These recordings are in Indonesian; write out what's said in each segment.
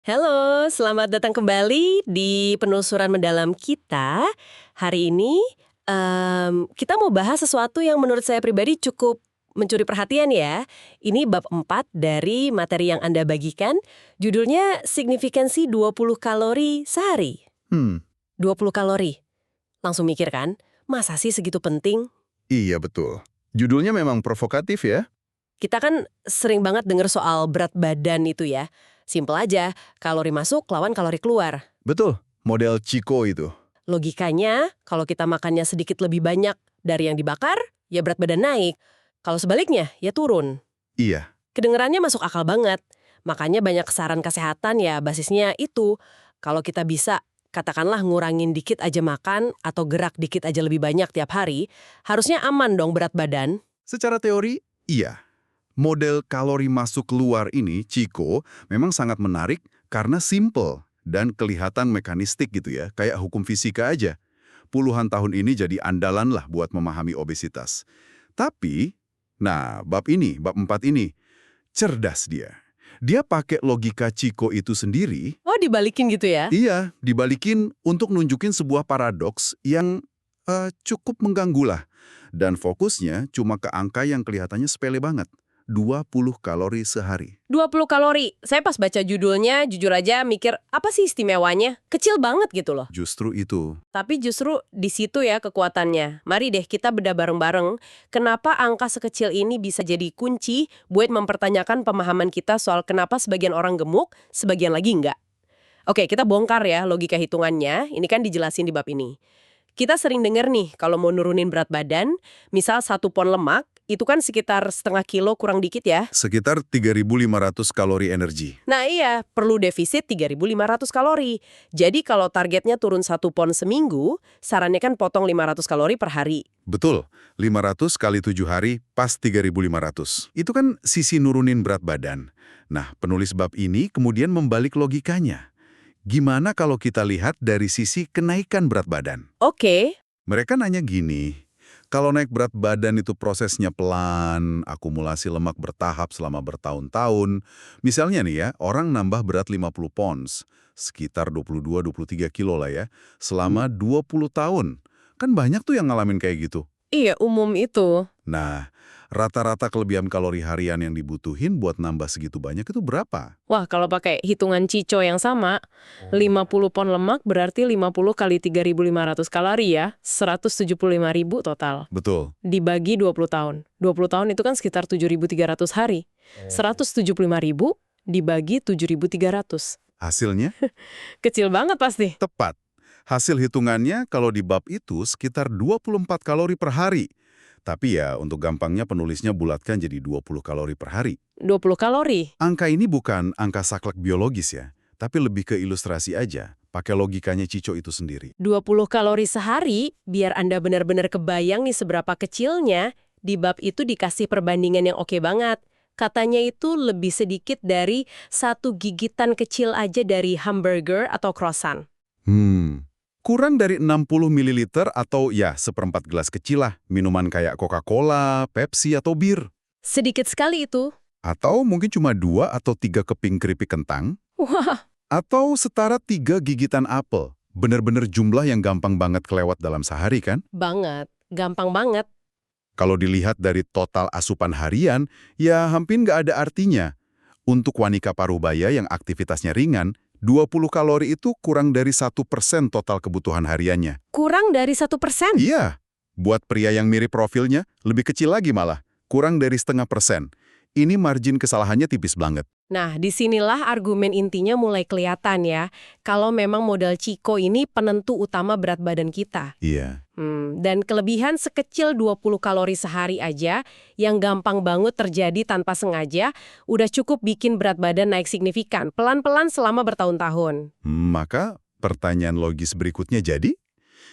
Halo, selamat datang kembali di penelusuran mendalam kita. Hari ini kita mau bahas sesuatu yang menurut saya pribadi cukup mencuri perhatian ya. Ini bab 4 dari materi yang Anda bagikan. Judulnya Signifikansi 20 kalori sehari. Hmm, 20 kalori. Langsung mikir kan, masa sih segitu penting? iya betul. Judulnya memang provokatif ya. Kita kan sering banget dengar soal berat badan itu ya. Simpel aja, kalori masuk lawan kalori keluar. Betul, model Chico itu. Logikanya, kalau kita makannya sedikit lebih banyak dari yang dibakar, ya berat badan naik. Kalau sebaliknya, ya turun. Iya, Kedengerannya masuk akal banget. Makanya banyak saran kesehatan ya basisnya itu. Kalau kita bisa, katakanlah ngurangin dikit aja makan atau gerak dikit aja lebih banyak tiap hari, harusnya aman dong berat badan. secara teori, iya. Model kalori masuk keluar ini, Chico, memang sangat menarik karena simple dan kelihatan mekanistik gitu ya, kayak hukum fisika aja. Puluhan tahun ini jadi andalan lah buat memahami obesitas. Tapi, bab 4 ini, cerdas dia. Dia pakai logika Chico itu sendiri. Oh, dibalikin gitu ya? Iya, dibalikin untuk nunjukin sebuah paradoks yang cukup mengganggu lah. Dan fokusnya cuma ke angka yang kelihatannya sepele banget. 20 kalori sehari. 20 kalori. Saya pas baca judulnya, jujur aja mikir, apa sih istimewanya? Kecil banget gitu loh. Justru itu. Tapi justru di situ ya kekuatannya. Mari deh kita bedah bareng-bareng. Kenapa angka sekecil ini bisa jadi kunci buat mempertanyakan pemahaman kita soal kenapa sebagian orang gemuk, sebagian lagi enggak. Oke, kita bongkar ya logika hitungannya. Ini kan dijelasin di bab ini. Kita sering denger nih kalau mau nurunin berat badan, misal 1 pon lemak, itu kan sekitar setengah kilo kurang dikit ya. Sekitar 3.500 kalori energi. Nah iya, perlu defisit 3.500 kalori. Jadi kalau targetnya turun 1 pon seminggu, sarannya kan potong 500 kalori per hari. Betul, 500 kali 7 hari pas 3.500. Itu kan sisi nurunin berat badan. Nah, penulis bab ini kemudian membalik logikanya. Gimana kalau kita lihat dari sisi kenaikan berat badan? Oke, Mereka nanya gini, kalau naik berat badan itu prosesnya pelan, akumulasi lemak bertahap selama bertahun-tahun. Misalnya nih ya, orang nambah berat 50 pounds, sekitar 22-23 kilo lah ya, selama 20 tahun. Kan banyak tuh yang ngalamin kayak gitu. iya umum itu. Nah, rata-rata kelebihan kalori harian yang dibutuhin buat nambah segitu banyak itu berapa? Wah, kalau pakai hitungan Cico yang sama, 50 pon lemak berarti 50 kali 3.500 kalori ya, 175.000 total. Betul. Dibagi 20 tahun. 20 tahun itu kan sekitar 7.300 hari. 175.000 dibagi 7.300. Hasilnya? Kecil banget pasti. Tepat. Hasil hitungannya kalau di bab itu sekitar 24 kalori per hari. Tapi ya untuk gampangnya penulisnya bulatkan jadi 20 kalori per hari. 20 kalori. Angka ini bukan angka saklek biologis ya, tapi lebih ke ilustrasi aja, pakai logikanya Cico itu sendiri. 20 kalori sehari, biar Anda benar-benar kebayang nih seberapa kecilnya, di bab itu dikasih perbandingan yang oke banget. Katanya itu lebih sedikit dari 1 gigitan kecil aja dari hamburger atau croissant. Kurang dari 60 ml atau ya seperempat gelas kecil lah, minuman kayak Coca-Cola, Pepsi, atau bir. Sedikit sekali itu. Atau mungkin cuma 2 atau 3 keping keripik kentang. Wah, Atau setara 3 gigitan apel. Bener-bener jumlah yang gampang banget kelewat dalam sehari kan? banget. Gampang banget. Kalau dilihat dari total asupan harian, ya hampir nggak ada artinya. Untuk wanita parubaya yang aktivitasnya ringan, 20 kalori itu kurang dari 1% total kebutuhan hariannya. Kurang dari 1%. Iya, buat pria yang mirip profilnya, lebih kecil lagi malah, kurang dari 0,5%. Ini margin kesalahannya tipis banget. Nah, disinilah argumen intinya mulai kelihatan ya. Kalau memang modal Chico ini penentu utama berat badan kita. Iya, Dan kelebihan sekecil 20 kalori sehari aja, yang gampang banget terjadi tanpa sengaja, udah cukup bikin berat badan naik signifikan, pelan-pelan selama bertahun-tahun. maka pertanyaan logis berikutnya jadi,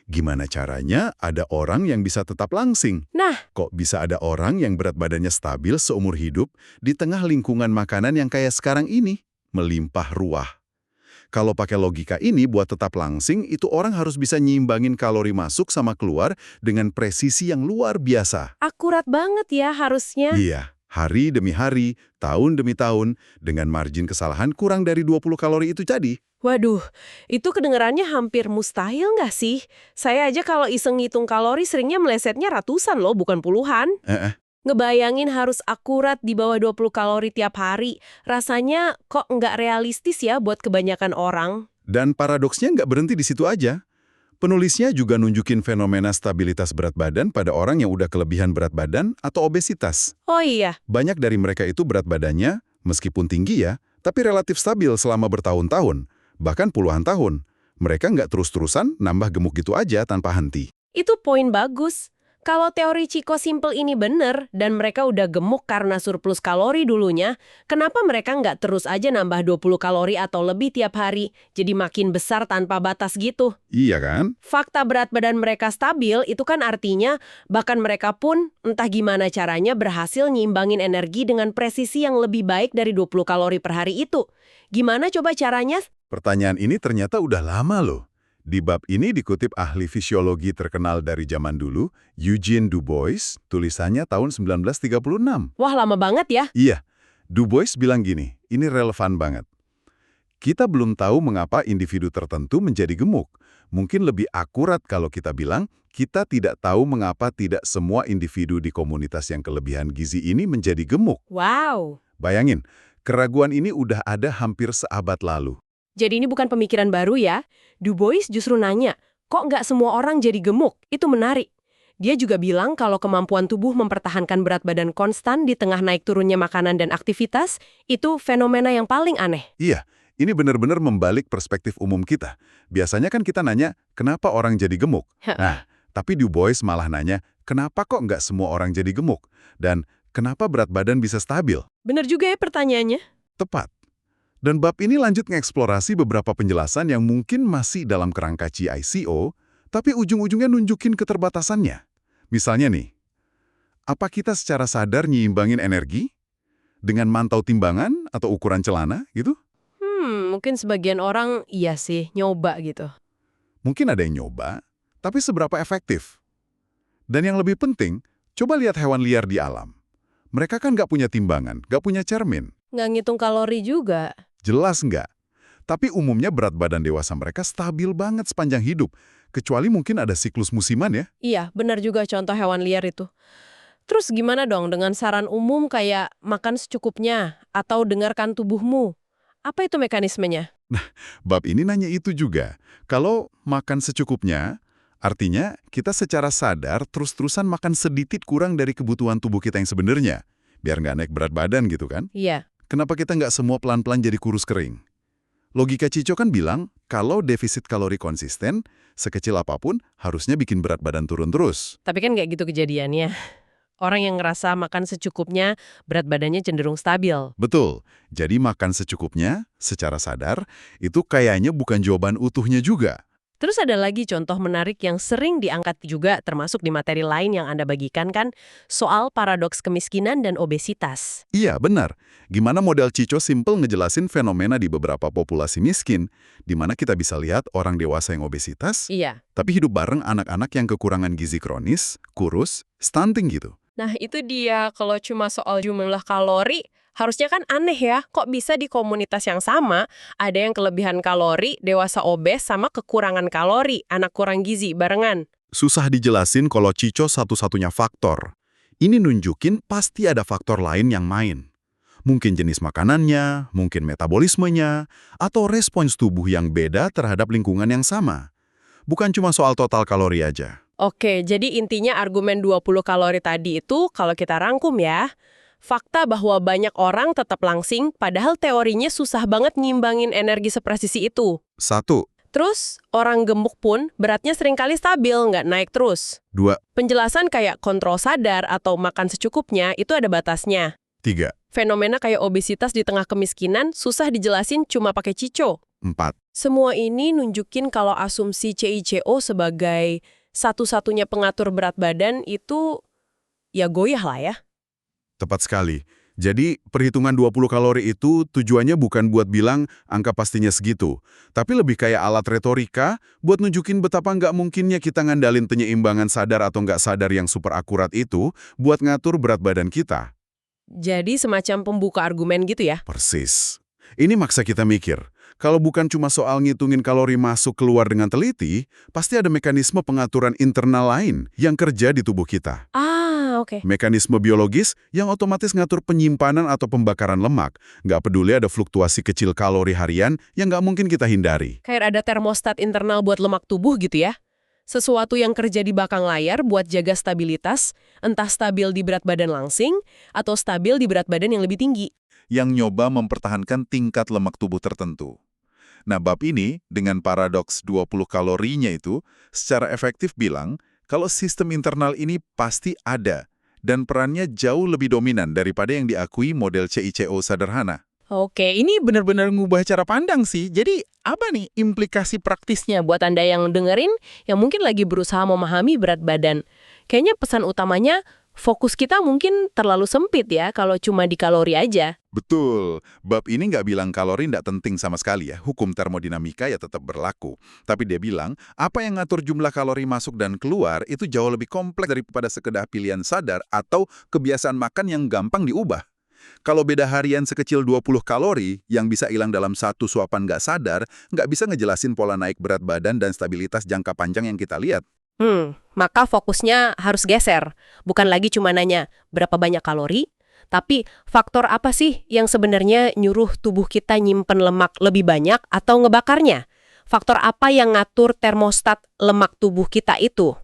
gimana caranya ada orang yang bisa tetap langsing? Nah, Kok bisa ada orang yang berat badannya stabil seumur hidup di tengah lingkungan makanan yang kayak sekarang ini? Melimpah ruah. Kalau pakai logika ini buat tetap langsing, itu orang harus bisa nyimbangin kalori masuk sama keluar dengan presisi yang luar biasa. akurat banget ya harusnya. Iya, Hari demi hari, tahun demi tahun, dengan margin kesalahan kurang dari 20 kalori itu tadi. Waduh, itu kedengarannya hampir mustahil nggak sih? Saya aja kalau iseng ngitung kalori seringnya melesetnya ratusan loh, bukan puluhan. Eh, eh. Ngebayangin harus akurat di bawah 20 kalori tiap hari, rasanya kok nggak realistis ya buat kebanyakan orang. Dan paradoksnya nggak berhenti di situ aja. Penulisnya juga nunjukin fenomena stabilitas berat badan pada orang yang udah kelebihan berat badan atau obesitas. Oh iya, Banyak dari mereka itu berat badannya, meskipun tinggi ya, tapi relatif stabil selama bertahun-tahun, bahkan puluhan tahun. Mereka nggak terus-terusan nambah gemuk gitu aja tanpa henti. itu poin bagus. Kalau teori Chico simple ini bener, dan mereka udah gemuk karena surplus kalori dulunya, kenapa mereka nggak terus aja nambah 20 kalori atau lebih tiap hari, jadi makin besar tanpa batas gitu? Iya kan? Fakta berat badan mereka stabil, itu kan artinya bahkan mereka pun entah gimana caranya berhasil nyimbangin energi dengan presisi yang lebih baik dari 20 kalori per hari itu. Gimana coba caranya? Pertanyaan ini ternyata udah lama loh. Di bab ini dikutip ahli fisiologi terkenal dari zaman dulu, Eugene Du Bois, tulisannya tahun 1936. Wah, lama banget ya. Iya, Du Bois bilang gini, ini relevan banget. Kita belum tahu mengapa individu tertentu menjadi gemuk. Mungkin lebih akurat kalau kita bilang, kita tidak tahu mengapa tidak semua individu di komunitas yang kelebihan gizi ini menjadi gemuk. Wow. Bayangin, keraguan ini udah ada hampir seabad lalu. Jadi ini bukan pemikiran baru ya. Du Bois justru nanya, kok nggak semua orang jadi gemuk? Itu menarik. Dia juga bilang kalau kemampuan tubuh mempertahankan berat badan konstan di tengah naik turunnya makanan dan aktivitas, itu fenomena yang paling aneh. Iya, ini benar-benar membalik perspektif umum kita. Biasanya kan kita nanya, kenapa orang jadi gemuk? Nah, tapi Du Bois malah nanya, kenapa kok nggak semua orang jadi gemuk? Dan kenapa berat badan bisa stabil? Bener juga ya pertanyaannya. Tepat. Dan bab ini lanjut mengeksplorasi beberapa penjelasan yang mungkin masih dalam kerangka CICO, tapi ujung-ujungnya nunjukin keterbatasannya. Misalnya nih, apa kita secara sadar nyimbangin energi? Dengan mantau timbangan atau ukuran celana gitu? Mungkin sebagian orang iya sih, nyoba gitu. Mungkin ada yang nyoba, tapi seberapa efektif? Dan yang lebih penting, coba lihat hewan liar di alam. Mereka kan nggak punya timbangan, nggak punya cermin. Nggak ngitung kalori juga. Jelas nggak? Tapi umumnya berat badan dewasa mereka stabil banget sepanjang hidup. Kecuali mungkin ada siklus musiman ya. Iya, benar juga contoh hewan liar itu. Terus gimana dong dengan saran umum kayak makan secukupnya atau dengarkan tubuhmu? Apa itu mekanismenya? Bab ini nanya itu juga. Kalau makan secukupnya, artinya kita secara sadar terus-terusan makan sedikit kurang dari kebutuhan tubuh kita yang sebenarnya. Biar nggak naik berat badan gitu kan. Iya. Kenapa kita nggak semua pelan-pelan jadi kurus kering? Logika Chico kan bilang, kalau defisit kalori konsisten, sekecil apapun harusnya bikin berat badan turun terus. Tapi kan nggak gitu kejadiannya. Orang yang ngerasa makan secukupnya, berat badannya cenderung stabil. Betul, jadi makan secukupnya, secara sadar, itu kayaknya bukan jawaban utuhnya juga. Terus ada lagi contoh menarik yang sering diangkat juga termasuk di materi lain yang Anda bagikan kan, soal paradoks kemiskinan dan obesitas. Iya, benar. Gimana model Chico simple ngejelasin fenomena di beberapa populasi miskin, di mana kita bisa lihat orang dewasa yang obesitas, Iya. tapi hidup bareng anak-anak yang kekurangan gizi kronis, kurus, stunting gitu. Nah itu dia, kalau cuma soal jumlah kalori, harusnya kan aneh ya, kok bisa di komunitas yang sama, ada yang kelebihan kalori, dewasa obes, sama kekurangan kalori, anak kurang gizi, barengan. Susah dijelasin kalau Chico satu-satunya faktor. Ini nunjukin pasti ada faktor lain yang main. Mungkin jenis makanannya, mungkin metabolismenya, atau respons tubuh yang beda terhadap lingkungan yang sama. Bukan cuma soal total kalori aja. Oke, jadi intinya argumen 20 kalori tadi itu, kalau kita rangkum ya, fakta bahwa banyak orang tetap langsing, padahal teorinya susah banget ngimbangin energi sepresisi itu. 1. Terus, orang gemuk pun beratnya seringkali stabil, nggak naik terus. 2. Penjelasan kayak kontrol sadar atau makan secukupnya itu ada batasnya. 3. Fenomena kayak obesitas di tengah kemiskinan susah dijelasin cuma pakai Chico. 4. Semua ini nunjukin kalau asumsi CICO sebagai satu-satunya pengatur berat badan itu ya goyah lah ya. Tepat sekali. Jadi, perhitungan 20 kalori itu tujuannya bukan buat bilang angka pastinya segitu, tapi lebih kayak alat retorika buat nunjukin betapa nggak mungkinnya kita ngandalin penyeimbangan sadar atau nggak sadar yang super akurat itu buat ngatur berat badan kita. Jadi semacam pembuka argumen gitu ya? Persis. Ini maksa kita mikir. Kalau bukan cuma soal ngitungin kalori masuk keluar dengan teliti, pasti ada mekanisme pengaturan internal lain yang kerja di tubuh kita. Ah, oke. Mekanisme biologis yang otomatis ngatur penyimpanan atau pembakaran lemak. Nggak peduli ada fluktuasi kecil kalori harian yang nggak mungkin kita hindari. Kayak ada termostat internal buat lemak tubuh gitu ya? Sesuatu yang kerja di belakang layar buat jaga stabilitas, entah stabil di berat badan langsing, atau stabil di berat badan yang lebih tinggi. Yang nyoba mempertahankan tingkat lemak tubuh tertentu. Nah, bab ini, dengan paradoks 20 kalorinya itu, secara efektif bilang, kalau sistem internal ini pasti ada, dan perannya jauh lebih dominan daripada yang diakui model CICO sederhana. Oke, ini benar-benar ngubah cara pandang sih. Jadi, apa nih implikasi praktisnya buat Anda yang dengerin, yang mungkin lagi berusaha memahami berat badan? Kayaknya pesan utamanya, fokus kita mungkin terlalu sempit ya, kalau cuma di kalori aja. Betul, bab ini nggak bilang kalori nggak penting sama sekali ya, hukum termodinamika ya tetap berlaku. Tapi dia bilang, apa yang ngatur jumlah kalori masuk dan keluar itu jauh lebih kompleks daripada sekedar pilihan sadar atau kebiasaan makan yang gampang diubah. Kalau beda harian sekecil 20 kalori yang bisa hilang dalam satu suapan nggak sadar, nggak bisa ngejelasin pola naik berat badan dan stabilitas jangka panjang yang kita lihat. Maka fokusnya harus geser. Bukan lagi cuma nanya berapa banyak kalori, tapi faktor apa sih yang sebenarnya nyuruh tubuh kita nyimpen lemak lebih banyak atau ngebakarnya? Faktor apa yang ngatur termostat lemak tubuh kita itu?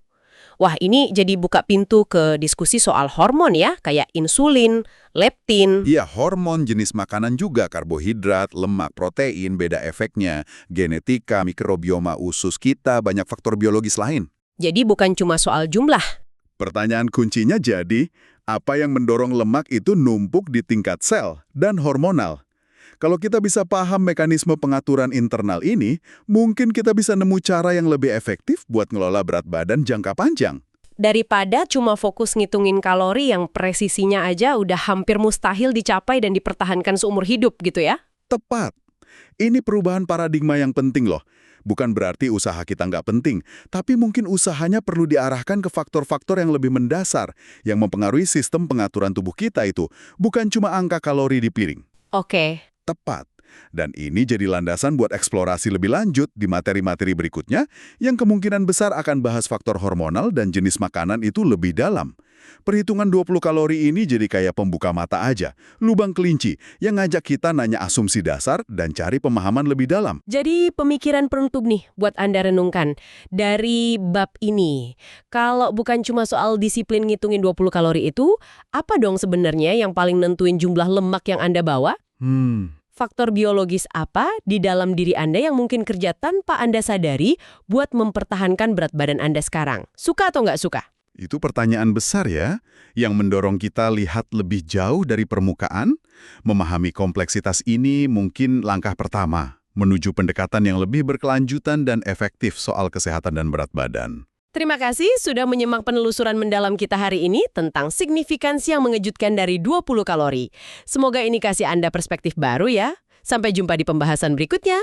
Wah, ini jadi buka pintu ke diskusi soal hormon ya, kayak insulin, leptin. Iya, hormon, jenis makanan juga, karbohidrat, lemak, protein, beda efeknya, genetika, mikrobioma usus kita, banyak faktor biologis lain. Jadi bukan cuma soal jumlah. Pertanyaan kuncinya jadi, apa yang mendorong lemak itu numpuk di tingkat sel dan hormonal? Kalau kita bisa paham mekanisme pengaturan internal ini, mungkin kita bisa nemu cara yang lebih efektif buat ngelola berat badan jangka panjang. Daripada cuma fokus ngitungin kalori yang presisinya aja udah hampir mustahil dicapai dan dipertahankan seumur hidup gitu ya. Tepat. Ini perubahan paradigma yang penting loh. Bukan berarti usaha kita nggak penting, tapi mungkin usahanya perlu diarahkan ke faktor-faktor yang lebih mendasar, yang mempengaruhi sistem pengaturan tubuh kita itu, bukan cuma angka kalori di piring. Oke. Tepat. Dan ini jadi landasan buat eksplorasi lebih lanjut di materi-materi berikutnya yang kemungkinan besar akan bahas faktor hormonal dan jenis makanan itu lebih dalam. Perhitungan 20 kalori ini jadi kayak pembuka mata aja, lubang kelinci yang ngajak kita nanya asumsi dasar dan cari pemahaman lebih dalam. Jadi pemikiran penutup nih buat Anda renungkan dari bab ini. Kalau bukan cuma soal disiplin ngitungin 20 kalori itu, apa dong sebenarnya yang paling nentuin jumlah lemak yang Anda bawa? Faktor biologis apa di dalam diri Anda yang mungkin kerja tanpa Anda sadari buat mempertahankan berat badan Anda sekarang? Suka atau nggak suka? Itu pertanyaan besar ya, yang mendorong kita lihat lebih jauh dari permukaan. Memahami kompleksitas ini mungkin langkah pertama menuju pendekatan yang lebih berkelanjutan dan efektif soal kesehatan dan berat badan. Terima kasih sudah menyimak penelusuran mendalam kita hari ini tentang signifikansi yang mengejutkan dari 20 kalori. Semoga ini kasih Anda perspektif baru ya. Sampai jumpa di pembahasan berikutnya.